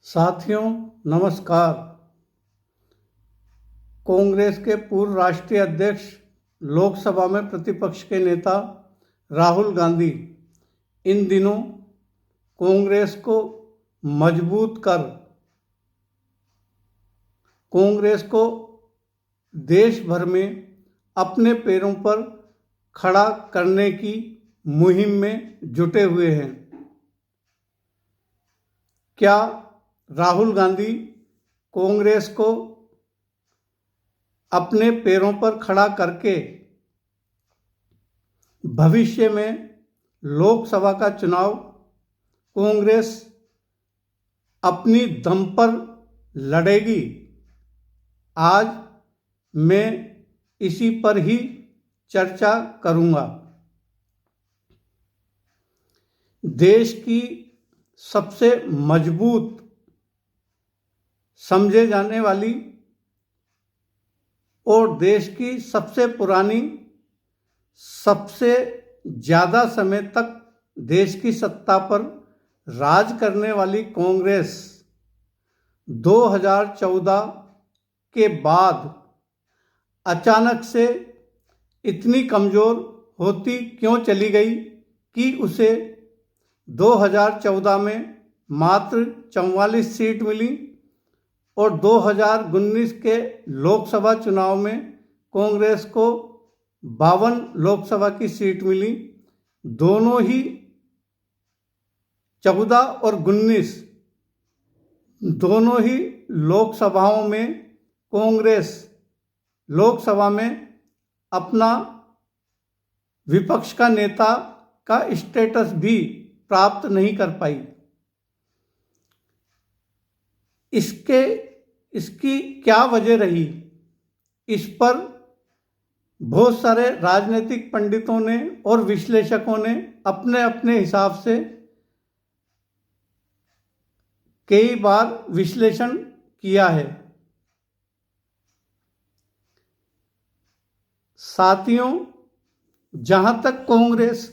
साथियों नमस्कार। कांग्रेस के पूर्व राष्ट्रीय अध्यक्ष, लोकसभा में प्रतिपक्ष के नेता राहुल गांधी इन दिनों कांग्रेस को मजबूत कर कांग्रेस को देश भर में अपने पैरों पर खड़ा करने की मुहिम में जुटे हुए हैं। क्या राहुल गांधी कांग्रेस को अपने पैरों पर खड़ा करके भविष्य में लोकसभा का चुनाव कांग्रेस अपनी दम पर लड़ेगी? आज मैं इसी पर ही चर्चा करूंगा। देश की सबसे मजबूत समझे जाने वाली और देश की सबसे पुरानी, सबसे ज़्यादा समय तक देश की सत्ता पर राज करने वाली कांग्रेस 2014 के बाद अचानक से इतनी कमज़ोर होती क्यों चली गई कि उसे 2014 में मात्र 44 सीट मिली और 2019 के लोकसभा चुनाव में कांग्रेस को 52 लोकसभा की सीट मिली। दोनों ही 14 और 19 दोनों ही लोकसभाओं में कांग्रेस लोकसभा में अपना विपक्ष का नेता का स्टेटस भी प्राप्त नहीं कर पाई। इसकी क्या वजह रही? इस पर बहुत सारे राजनीतिक पंडितों ने और विश्लेषकों ने अपने अपने हिसाब से कई बार विश्लेषण किया है। साथियों, जहां तक कांग्रेस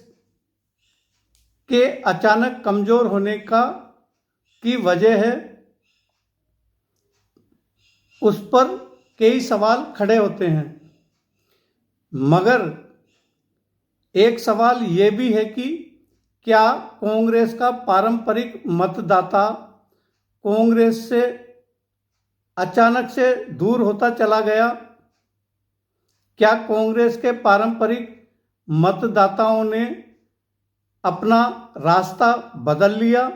के अचानक कमजोर होने की वजह है, उस पर कई सवाल खड़े होते हैं। मगर एक सवाल ये भी है कि क्या कांग्रेस का पारंपरिक मतदाता कांग्रेस से अचानक से दूर होता चला गया? क्या कांग्रेस के पारंपरिक मतदाताओं ने अपना रास्ता बदल लिया?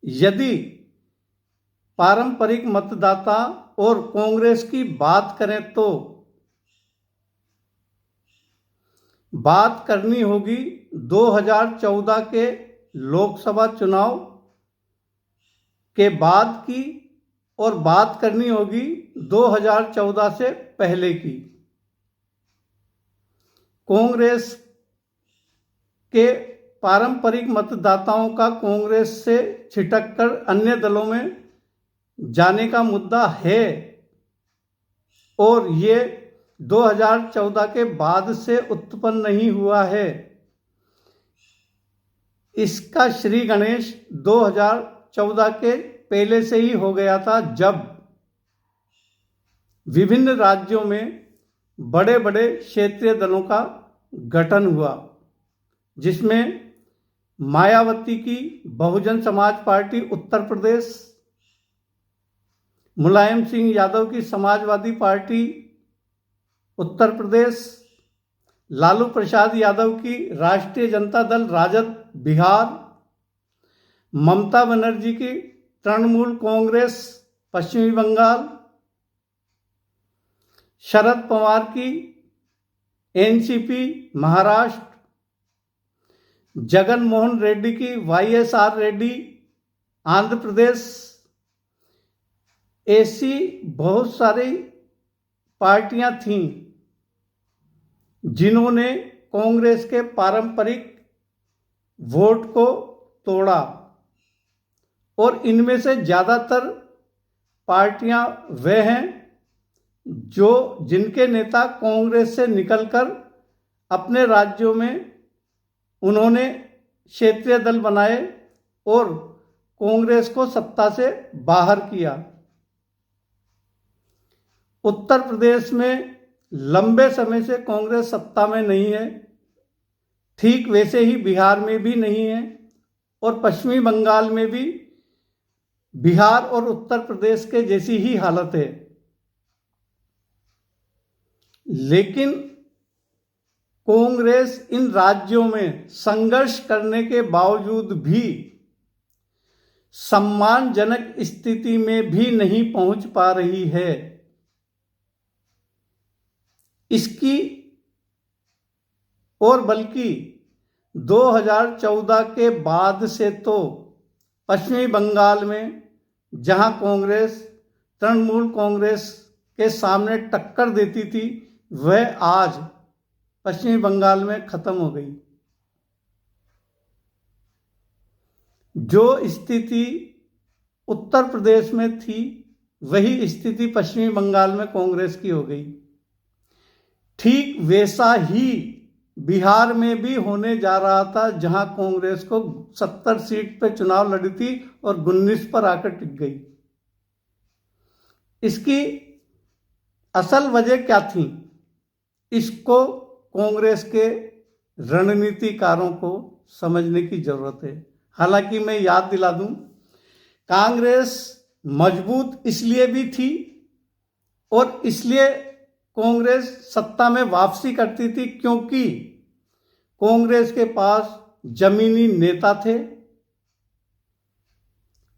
यदि पारंपरिक मतदाता और कांग्रेस की बात करें तो बात करनी होगी 2014 के लोकसभा चुनाव के बाद की और बात करनी होगी 2014 से पहले की। कांग्रेस के पारंपरिक मतदाताओं का कांग्रेस से छिटककर अन्य दलों में जाने का मुद्दा है और ये 2014 के बाद से उत्पन्न नहीं हुआ है। इसका श्री गणेश 2014 के पहले से ही हो गया था, जब विभिन्न राज्यों में बड़े बड़े क्षेत्रीय दलों का गठन हुआ, जिसमें मायावती की बहुजन समाज पार्टी उत्तर प्रदेश, मुलायम सिंह यादव की समाजवादी पार्टी उत्तर प्रदेश, लालू प्रसाद यादव की राष्ट्रीय जनता दल राजद बिहार, ममता बनर्जी की तृणमूल कांग्रेस पश्चिमी बंगाल, शरद पवार की एनसीपी महाराष्ट्र, जगन मोहन रेड्डी की वाईएसआर रेड्डी आंध्र प्रदेश, ऐसी बहुत सारी पार्टियां थीं जिन्होंने कांग्रेस के पारंपरिक वोट को तोड़ा और इनमें से ज़्यादातर पार्टियां वे हैं जिनके नेता कांग्रेस से निकलकर अपने राज्यों में उन्होंने क्षेत्रीय दल बनाए और कांग्रेस को सत्ता से बाहर किया। उत्तर प्रदेश में लंबे समय से कांग्रेस सत्ता में नहीं है, ठीक वैसे ही बिहार में भी नहीं है, और पश्चिमी बंगाल में भी बिहार और उत्तर प्रदेश के जैसी ही हालत है। लेकिन कांग्रेस इन राज्यों में संघर्ष करने के बावजूद भी सम्मानजनक स्थिति में भी नहीं पहुंच पा रही है। इसकी और बल्कि 2014 के बाद से तो पश्चिमी बंगाल में जहां कांग्रेस तृणमूल कांग्रेस के सामने टक्कर देती थी, वह आज पश्चिमी बंगाल में खत्म हो गई। जो स्थिति उत्तर प्रदेश में थी, वही स्थिति पश्चिमी बंगाल में कांग्रेस की हो गई। ठीक वैसा ही बिहार में भी होने जा रहा था, जहां कांग्रेस को 70 सीट पे चुनाव लड़ी थी और 19 पर आकर टिक गई। इसकी असल वजह क्या थी, इसको कांग्रेस के रणनीतिकारों को समझने की जरूरत है। हालांकि मैं याद दिला दूं, कांग्रेस मजबूत इसलिए भी थी और इसलिए कांग्रेस सत्ता में वापसी करती थी क्योंकि कांग्रेस के पास जमीनी नेता थे,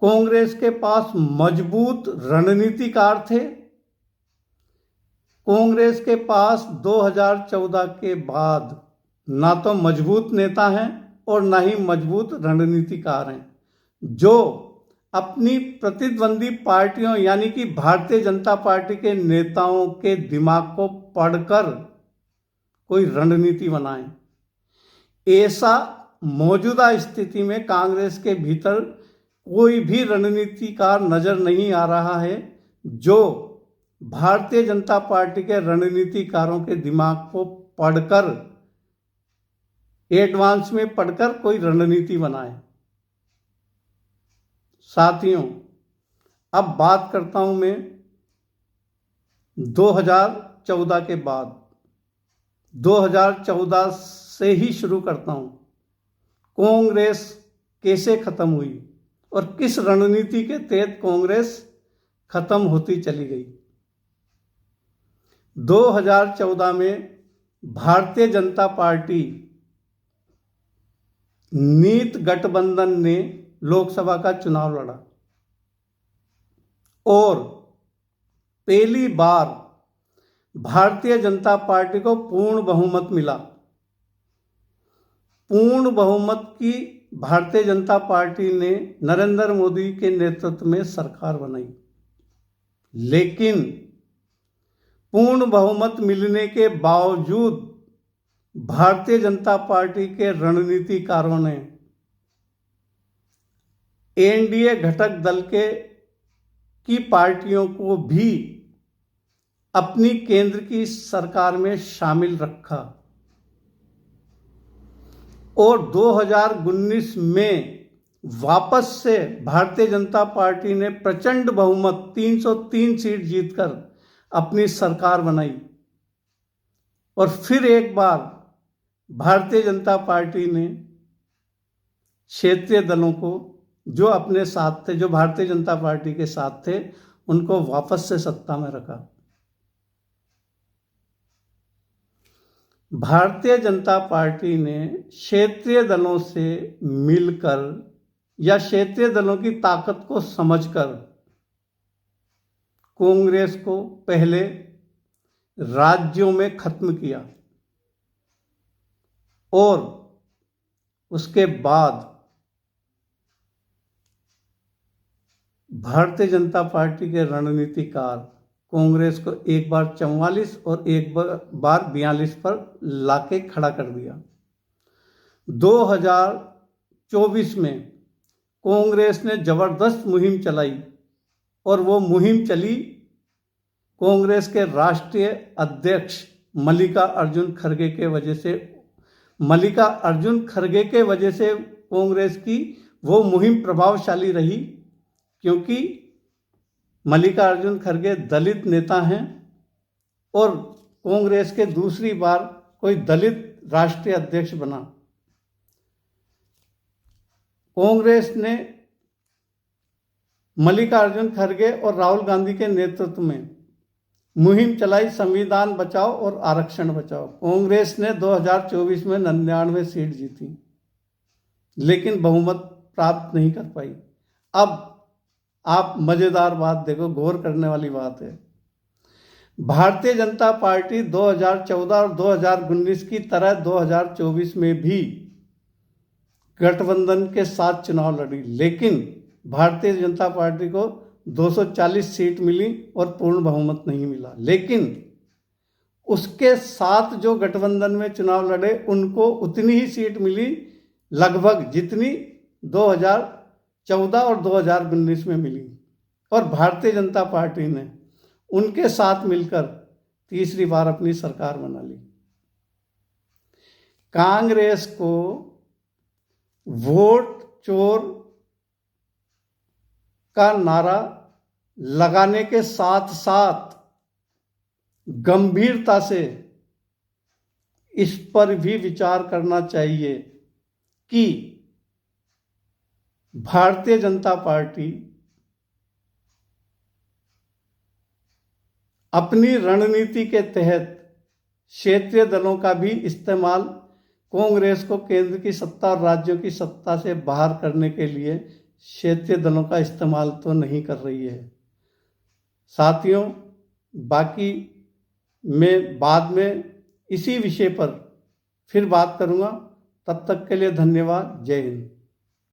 कांग्रेस के पास मजबूत रणनीतिकार थे, कांग्रेस के पास 2014 के बाद ना तो मजबूत नेता हैं और ना ही मजबूत रणनीतिकार हैं, जो अपनी प्रतिद्वंदी पार्टियों यानी कि भारतीय जनता पार्टी के नेताओं के दिमाग को पढ़कर कोई रणनीति बनाएं। ऐसा मौजूदा स्थिति में कांग्रेस के भीतर कोई भी रणनीतिकार नजर नहीं आ रहा है जो भारतीय जनता पार्टी के रणनीतिकारों के दिमाग को पढ़कर, एडवांस में पढ़कर कोई रणनीति बनाए। साथियों, अब बात करता हूं मैं 2014 के बाद। 2014 से ही शुरू करता हूं। कांग्रेस कैसे खत्म हुई और किस रणनीति के तहत कांग्रेस खत्म होती चली गई। 2014 में भारतीय जनता पार्टी नीत गठबंधन ने लोकसभा का चुनाव लड़ा और पहली बार भारतीय जनता पार्टी को पूर्ण बहुमत मिला। पूर्ण बहुमत की भारतीय जनता पार्टी ने नरेंद्र मोदी के नेतृत्व में सरकार बनाई। लेकिन पूर्ण बहुमत मिलने के बावजूद भारतीय जनता पार्टी के रणनीतिकारों ने एनडीए घटक दल की पार्टियों को भी अपनी केंद्र की सरकार में शामिल रखा और 2019 में वापस से भारतीय जनता पार्टी ने प्रचंड बहुमत 303 सीट जीतकर अपनी सरकार बनाई। और फिर एक बार भारतीय जनता पार्टी ने क्षेत्रीय दलों को जो अपने साथ थे, जो भारतीय जनता पार्टी के साथ थे, उनको वापस से सत्ता में रखा। भारतीय जनता पार्टी ने क्षेत्रीय दलों से मिलकर या क्षेत्रीय दलों की ताकत को समझकर कांग्रेस को पहले राज्यों में खत्म किया और उसके बाद भारतीय जनता पार्टी के रणनीतिकार कांग्रेस को एक बार 44 और एक बार 42 पर लाके खड़ा कर दिया। 2024 में कांग्रेस ने जबरदस्त मुहिम चलाई और वो मुहिम चली कांग्रेस के राष्ट्रीय अध्यक्ष मल्लिका अर्जुन खड़गे के वजह से। मल्लिका अर्जुन खड़गे के वजह से कांग्रेस की वो मुहिम प्रभावशाली रही, क्योंकि मल्लिकार्जुन खड़गे दलित नेता हैं और कांग्रेस के दूसरी बार कोई दलित राष्ट्रीय अध्यक्ष बना। कांग्रेस ने मल्लिकार्जुन खड़गे और राहुल गांधी के नेतृत्व में मुहिम चलाई, संविधान बचाओ और आरक्षण बचाओ। कांग्रेस ने 2024 में 99 सीट जीती, लेकिन बहुमत प्राप्त नहीं कर पाई। अब आप मजेदार बात देखो, गौर करने वाली बात है। भारतीय जनता पार्टी 2014 और 2019 की तरह 2024 में भी गठबंधन के साथ चुनाव लड़ी, लेकिन भारतीय जनता पार्टी को 240 सीट मिली और पूर्ण बहुमत नहीं मिला। लेकिन उसके साथ जो गठबंधन में चुनाव लड़े उनको उतनी ही सीट मिली, लगभग जितनी 2014 और 2019 में मिली, और भारतीय जनता पार्टी ने उनके साथ मिलकर तीसरी बार अपनी सरकार बना ली। कांग्रेस को वोट चोर का नारा लगाने के साथ साथ गंभीरता से इस पर भी विचार करना चाहिए कि भारतीय जनता पार्टी अपनी रणनीति के तहत क्षेत्रीय दलों का भी इस्तेमाल कांग्रेस को केंद्र की सत्ता और राज्यों की सत्ता से बाहर करने के लिए क्षेत्रीय दलों का इस्तेमाल तो नहीं कर रही है। साथियों, बाकी मैं बाद में इसी विषय पर फिर बात करूंगा। तब तक के लिए धन्यवाद। जय हिंद।